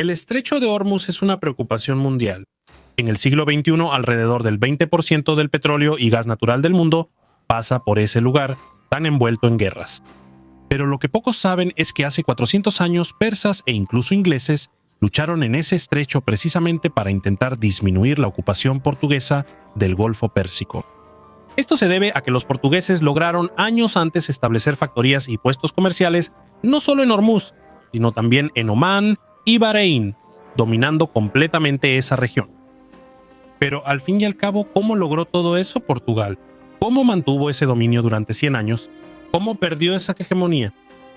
El estrecho de Hormuz es una preocupación mundial. En el siglo XXI, alrededor del 20% del petróleo y gas natural del mundo pasa por ese lugar tan envuelto en guerras. Pero lo que pocos saben es que hace 400 años persas e incluso ingleses lucharon en ese estrecho precisamente para intentar disminuir la ocupación portuguesa del Golfo Pérsico. Esto se debe a que los portugueses lograron años antes establecer factorías y puestos comerciales no solo en Hormuz, sino también en Omán y Bahrein, dominando completamente esa región. Pero al fin y al cabo, ¿cómo logró todo eso Portugal? ¿Cómo mantuvo ese dominio durante 100 años? ¿Cómo perdió esa hegemonía?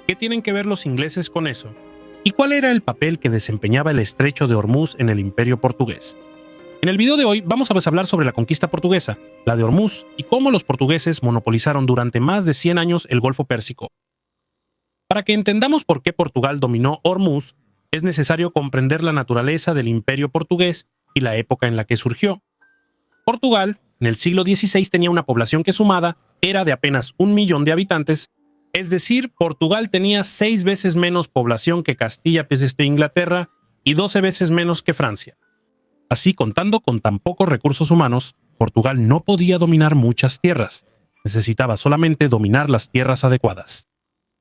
¿Qué tienen que ver los ingleses con eso? ¿Y cuál era el papel que desempeñaba el estrecho de Hormuz en el imperio portugués? En el video de hoy vamos a hablar sobre la conquista portuguesa, la de Hormuz y cómo los portugueses monopolizaron durante más de 100 años el Golfo Pérsico. Para que entendamos por qué Portugal dominó Hormuz, es necesario comprender la naturaleza del imperio portugués y la época en la que surgió. Portugal, en el siglo XVI, tenía una población que sumada era de apenas 1 millón de habitantes, es decir, Portugal tenía 6 veces menos población que Castilla desde Inglaterra y 12 veces menos que Francia. Así, contando con tan pocos recursos humanos, Portugal no podía dominar muchas tierras, necesitaba solamente dominar las tierras adecuadas.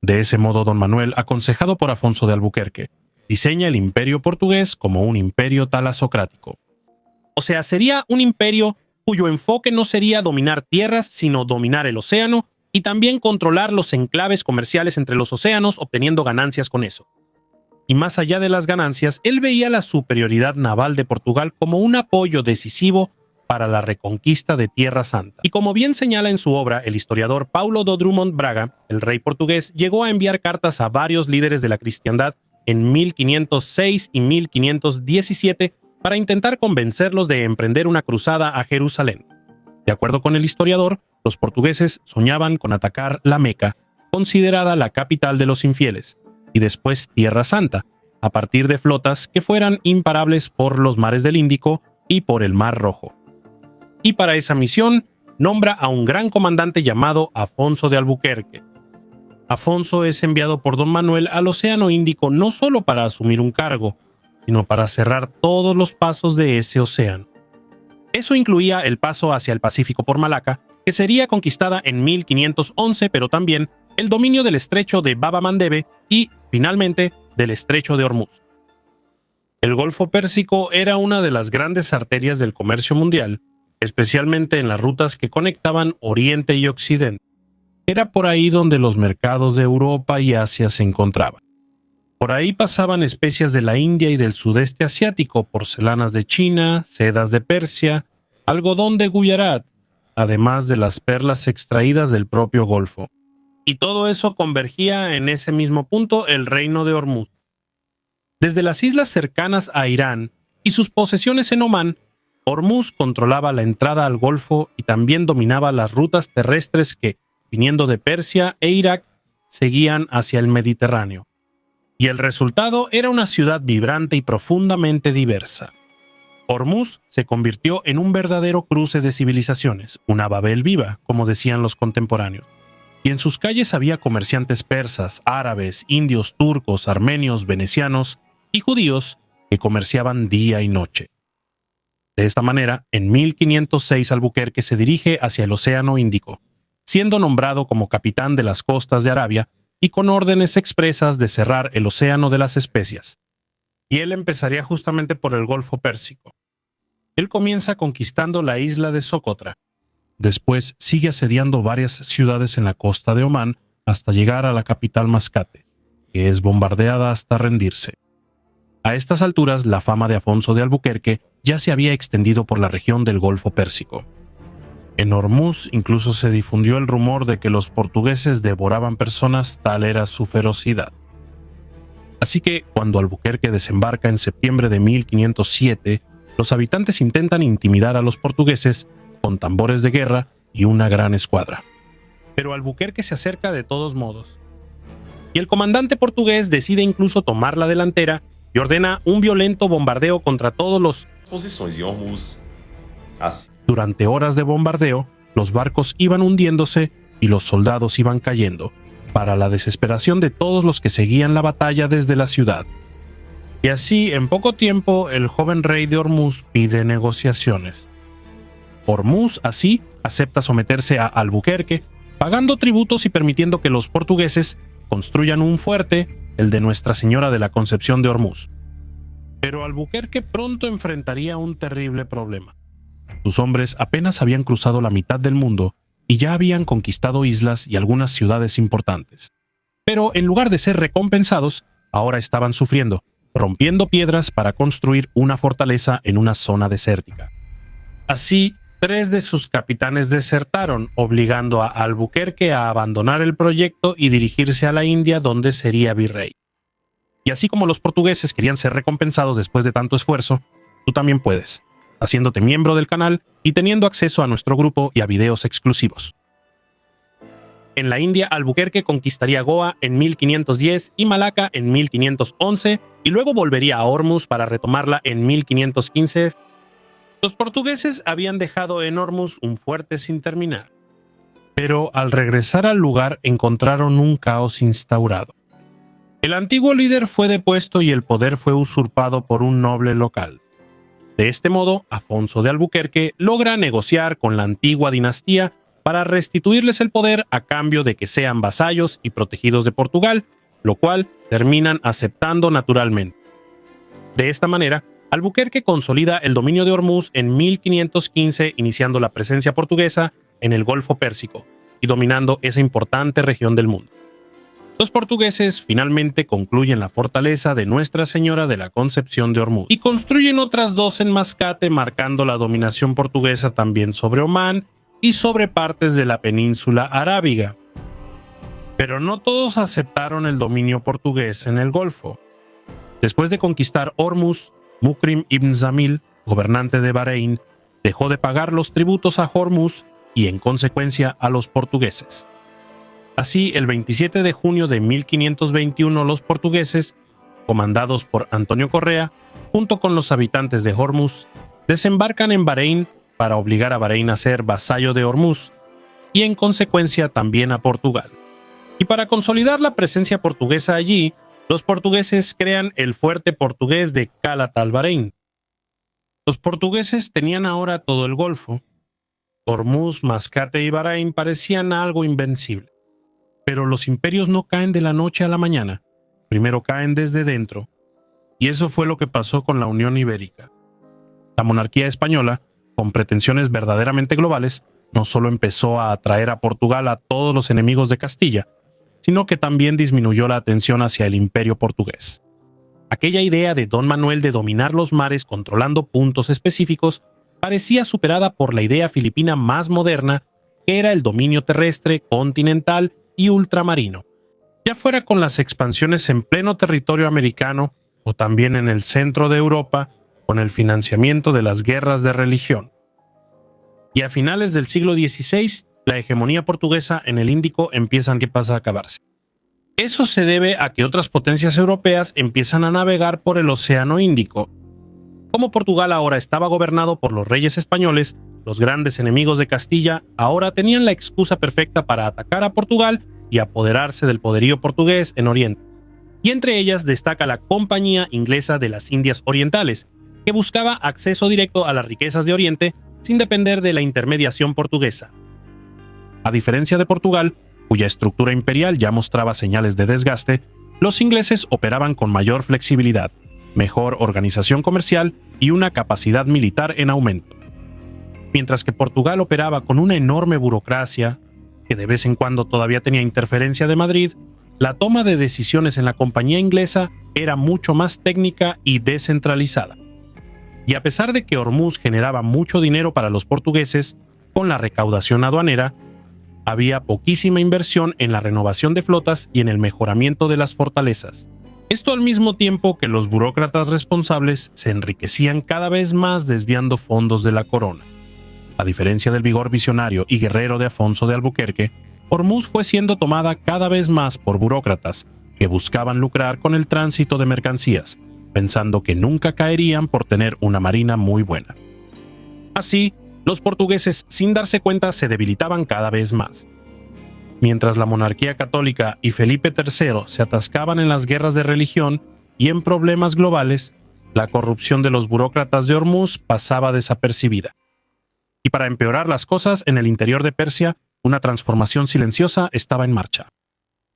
De ese modo, don Manuel, aconsejado por Afonso de Albuquerque, diseña el imperio portugués como un imperio talasocrático. O sea, sería un imperio cuyo enfoque no sería dominar tierras, sino dominar el océano y también controlar los enclaves comerciales entre los océanos, obteniendo ganancias con eso. Y más allá de las ganancias, él veía la superioridad naval de Portugal como un apoyo decisivo para la reconquista de Tierra Santa. Y como bien señala en su obra el historiador Paulo do Drummond Braga, el rey portugués llegó a enviar cartas a varios líderes de la cristiandad en 1506 y 1517 para intentar convencerlos de emprender una cruzada a Jerusalén. De acuerdo con el historiador, los portugueses soñaban con atacar la Meca, considerada la capital de los infieles, y después Tierra Santa, a partir de flotas que fueran imparables por los mares del Índico y por el Mar Rojo. Y para esa misión, nombra a un gran comandante llamado Afonso de Albuquerque. Afonso es enviado por don Manuel al Océano Índico no solo para asumir un cargo, sino para cerrar todos los pasos de ese océano. Eso incluía el paso hacia el Pacífico por Malaca, que sería conquistada en 1511, pero también el dominio del estrecho de Baba Mandebe y, finalmente, del estrecho de Hormuz. El Golfo Pérsico era una de las grandes arterias del comercio mundial, especialmente en las rutas que conectaban Oriente y Occidente. Era por ahí donde los mercados de Europa y Asia se encontraban. Por ahí pasaban especias de la India y del sudeste asiático, porcelanas de China, sedas de Persia, algodón de Guyarat, además de las perlas extraídas del propio Golfo. Y todo eso convergía en ese mismo punto, el reino de Hormuz. Desde las islas cercanas a Irán y sus posesiones en Omán, Hormuz controlaba la entrada al Golfo y también dominaba las rutas terrestres que, viniendo de Persia e Irak, seguían hacia el Mediterráneo. Y el resultado era una ciudad vibrante y profundamente diversa. Hormuz se convirtió en un verdadero cruce de civilizaciones, una Babel viva, como decían los contemporáneos. Y en sus calles había comerciantes persas, árabes, indios, turcos, armenios, venecianos y judíos que comerciaban día y noche. De esta manera, en 1506 Albuquerque se dirige hacia el Océano Índico, siendo nombrado como capitán de las costas de Arabia y con órdenes expresas de cerrar el Océano de las Especias. Y él empezaría justamente por el Golfo Pérsico. Él comienza conquistando la isla de Socotra. Después sigue asediando varias ciudades en la costa de Omán hasta llegar a la capital Mascate, que es bombardeada hasta rendirse. A estas alturas, la fama de Afonso de Albuquerque ya se había extendido por la región del Golfo Pérsico. En Hormuz incluso se difundió el rumor de que los portugueses devoraban personas, tal era su ferocidad. Así que, cuando Albuquerque desembarca en septiembre de 1507, los habitantes intentan intimidar a los portugueses con tambores de guerra y una gran escuadra. Pero Albuquerque se acerca de todos modos. Y el comandante portugués decide incluso tomar la delantera y ordena un violento bombardeo contra todos los posições em Hormuz. Durante horas de bombardeo, los barcos iban hundiéndose y los soldados iban cayendo, para la desesperación de todos los que seguían la batalla desde la ciudad. Y así, en poco tiempo, el joven rey de Hormuz pide negociaciones. Hormuz, así, acepta someterse a Albuquerque, pagando tributos y permitiendo que los portugueses construyan un fuerte, el de Nuestra Señora de la Concepción de Hormuz. Pero Albuquerque pronto enfrentaría un terrible problema. Sus hombres apenas habían cruzado la mitad del mundo y ya habían conquistado islas y algunas ciudades importantes. Pero en lugar de ser recompensados, ahora estaban sufriendo, rompiendo piedras para construir una fortaleza en una zona desértica. Así, 3 de sus capitanes desertaron, obligando a Albuquerque a abandonar el proyecto y dirigirse a la India, donde sería virrey. Y así como los portugueses querían ser recompensados después de tanto esfuerzo, tú también puedes, haciéndote miembro del canal y teniendo acceso a nuestro grupo y a videos exclusivos. En la India, Albuquerque conquistaría Goa en 1510 y Malaca en 1511, y luego volvería a Hormuz para retomarla en 1515. Los portugueses habían dejado en Hormuz un fuerte sin terminar, pero al regresar al lugar encontraron un caos instaurado. El antiguo líder fue depuesto y el poder fue usurpado por un noble local. De este modo, Afonso de Albuquerque logra negociar con la antigua dinastía para restituirles el poder a cambio de que sean vasallos y protegidos de Portugal, lo cual terminan aceptando naturalmente. De esta manera, Albuquerque consolida el dominio de Hormuz en 1515, iniciando la presencia portuguesa en el Golfo Pérsico y dominando esa importante región del mundo. Los portugueses finalmente concluyen la fortaleza de Nuestra Señora de la Concepción de Hormuz y construyen otras 2 en Mascate, marcando la dominación portuguesa también sobre Omán y sobre partes de la península arábiga. Pero no todos aceptaron el dominio portugués en el Golfo. Después de conquistar Hormuz, Mukrim ibn Zamil, gobernante de Bahrein, dejó de pagar los tributos a Hormuz y en consecuencia a los portugueses. Así, el 27 de junio de 1521 los portugueses, comandados por Antonio Correa, junto con los habitantes de Hormuz, desembarcan en Bahrein para obligar a Bahrein a ser vasallo de Hormuz y en consecuencia también a Portugal. Y para consolidar la presencia portuguesa allí, los portugueses crean el fuerte portugués de Calat al-Bahrein. Los portugueses tenían ahora todo el Golfo. Hormuz, Mascate y Bahrein parecían algo invencible. Pero los imperios no caen de la noche a la mañana, primero caen desde dentro. Y eso fue lo que pasó con la Unión Ibérica. La monarquía española, con pretensiones verdaderamente globales, no solo empezó a atraer a Portugal a todos los enemigos de Castilla, sino que también disminuyó la atención hacia el imperio portugués. Aquella idea de Don Manuel de dominar los mares controlando puntos específicos parecía superada por la idea filipina más moderna, que era el dominio terrestre, continental y ultramarino, ya fuera con las expansiones en pleno territorio americano o también en el centro de Europa, con el financiamiento de las guerras de religión. Y a finales del siglo XVI, la hegemonía portuguesa en el Índico empieza a acabarse. Eso se debe a que otras potencias europeas empiezan a navegar por el Océano Índico. Como Portugal ahora estaba gobernado por los reyes españoles, los grandes enemigos de Castilla ahora tenían la excusa perfecta para atacar a Portugal y apoderarse del poderío portugués en Oriente. Y entre ellas destaca la Compañía Inglesa de las Indias Orientales, que buscaba acceso directo a las riquezas de Oriente sin depender de la intermediación portuguesa. A diferencia de Portugal, cuya estructura imperial ya mostraba señales de desgaste, los ingleses operaban con mayor flexibilidad, mejor organización comercial y una capacidad militar en aumento. Mientras que Portugal operaba con una enorme burocracia, que de vez en cuando todavía tenía interferencia de Madrid, la toma de decisiones en la compañía inglesa era mucho más técnica y descentralizada. Y a pesar de que Hormuz generaba mucho dinero para los portugueses, con la recaudación aduanera, había poquísima inversión en la renovación de flotas y en el mejoramiento de las fortalezas. Esto al mismo tiempo que los burócratas responsables se enriquecían cada vez más desviando fondos de la corona. A diferencia del vigor visionario y guerrero de Afonso de Albuquerque, Hormuz fue siendo tomada cada vez más por burócratas que buscaban lucrar con el tránsito de mercancías, pensando que nunca caerían por tener una marina muy buena. Así, los portugueses, sin darse cuenta, se debilitaban cada vez más. Mientras la monarquía católica y Felipe III se atascaban en las guerras de religión, y en problemas globales, la corrupción de los burócratas de Hormuz pasaba desapercibida. Y para empeorar las cosas, en el interior de Persia, una transformación silenciosa estaba en marcha.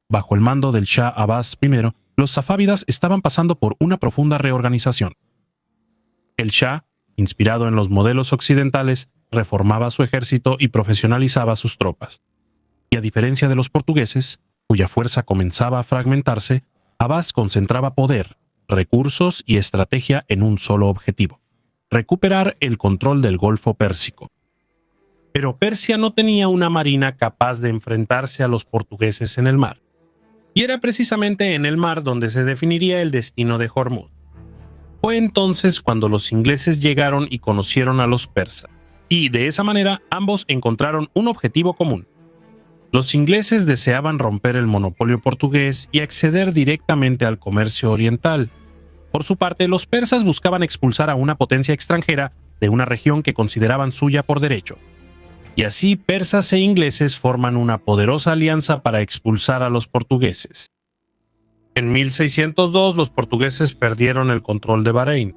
Bajo el mando del Shah Abbas I, los safávidas estaban pasando por una profunda reorganización. El Shah, inspirado en los modelos occidentales, reformaba su ejército y profesionalizaba sus tropas. Y a diferencia de los portugueses, cuya fuerza comenzaba a fragmentarse, Abbas concentraba poder, recursos y estrategia en un solo objetivo: recuperar el control del Golfo Pérsico. Pero Persia no tenía una marina capaz de enfrentarse a los portugueses en el mar. Y era precisamente en el mar donde se definiría el destino de Hormuz. Fue entonces cuando los ingleses llegaron y conocieron a los persas, y de esa manera ambos encontraron un objetivo común. Los ingleses deseaban romper el monopolio portugués y acceder directamente al comercio oriental. Por su parte, los persas buscaban expulsar a una potencia extranjera de una región que consideraban suya por derecho. Y así persas e ingleses forman una poderosa alianza para expulsar a los portugueses. En 1602 los portugueses perdieron el control de Bahrein.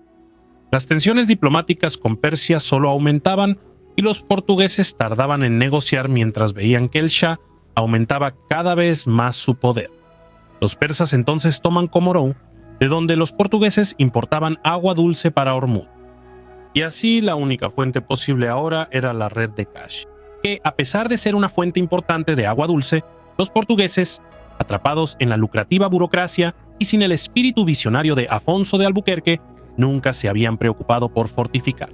Las tensiones diplomáticas con Persia solo aumentaban y los portugueses tardaban en negociar mientras veían que el Shah aumentaba cada vez más su poder. Los persas entonces toman Comorou, de donde los portugueses importaban agua dulce para Hormuz. Y así la única fuente posible ahora era la red de Cash, que a pesar de ser una fuente importante de agua dulce, los portugueses, atrapados en la lucrativa burocracia y sin el espíritu visionario de Afonso de Albuquerque, nunca se habían preocupado por fortificar.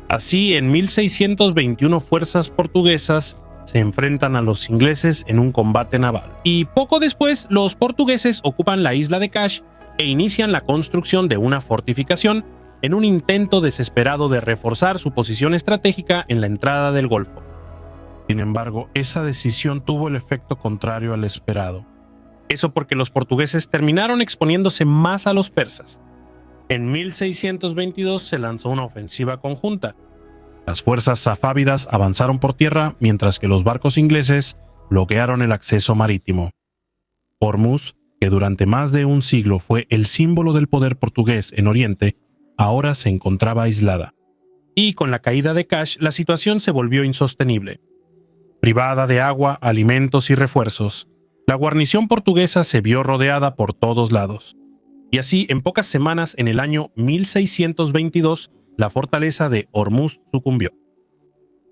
Así, en 1621 fuerzas portuguesas se enfrentan a los ingleses en un combate naval, y poco después los portugueses ocupan la isla de Cash e inician la construcción de una fortificación en un intento desesperado de reforzar su posición estratégica en la entrada del Golfo. Sin embargo, esa decisión tuvo el efecto contrario al esperado. Eso porque los portugueses terminaron exponiéndose más a los persas. En 1622 se lanzó una ofensiva conjunta. Las fuerzas safávidas avanzaron por tierra mientras que los barcos ingleses bloquearon el acceso marítimo. Hormuz, que durante más de un siglo fue el símbolo del poder portugués en Oriente, ahora se encontraba aislada. Y con la caída de Cash, la situación se volvió insostenible. Privada de agua, alimentos y refuerzos, la guarnición portuguesa se vio rodeada por todos lados. Y así, en pocas semanas, en el año 1622, la fortaleza de Hormuz sucumbió.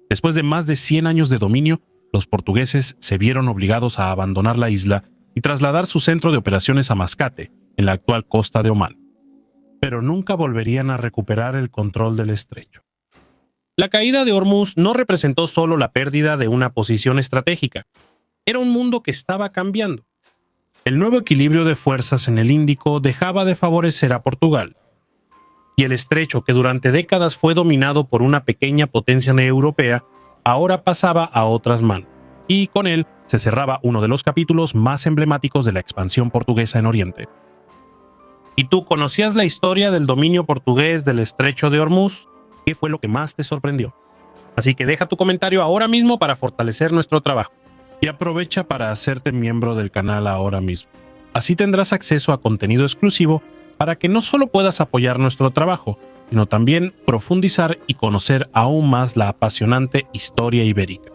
Después de más de 100 años de dominio, los portugueses se vieron obligados a abandonar la isla y trasladar su centro de operaciones a Mascate, en la actual costa de Omán. Pero nunca volverían a recuperar el control del estrecho. La caída de Hormuz no representó solo la pérdida de una posición estratégica. Era un mundo que estaba cambiando. El nuevo equilibrio de fuerzas en el Índico dejaba de favorecer a Portugal. Y el estrecho, que durante décadas fue dominado por una pequeña potencia europea, ahora pasaba a otras manos. Y con él se cerraba uno de los capítulos más emblemáticos de la expansión portuguesa en Oriente. ¿Y tú conocías la historia del dominio portugués del estrecho de Hormuz? ¿Qué fue lo que más te sorprendió? Así que deja tu comentario ahora mismo para fortalecer nuestro trabajo. Y aprovecha para hacerte miembro del canal ahora mismo. Así tendrás acceso a contenido exclusivo para que no solo puedas apoyar nuestro trabajo, sino también profundizar y conocer aún más la apasionante historia ibérica.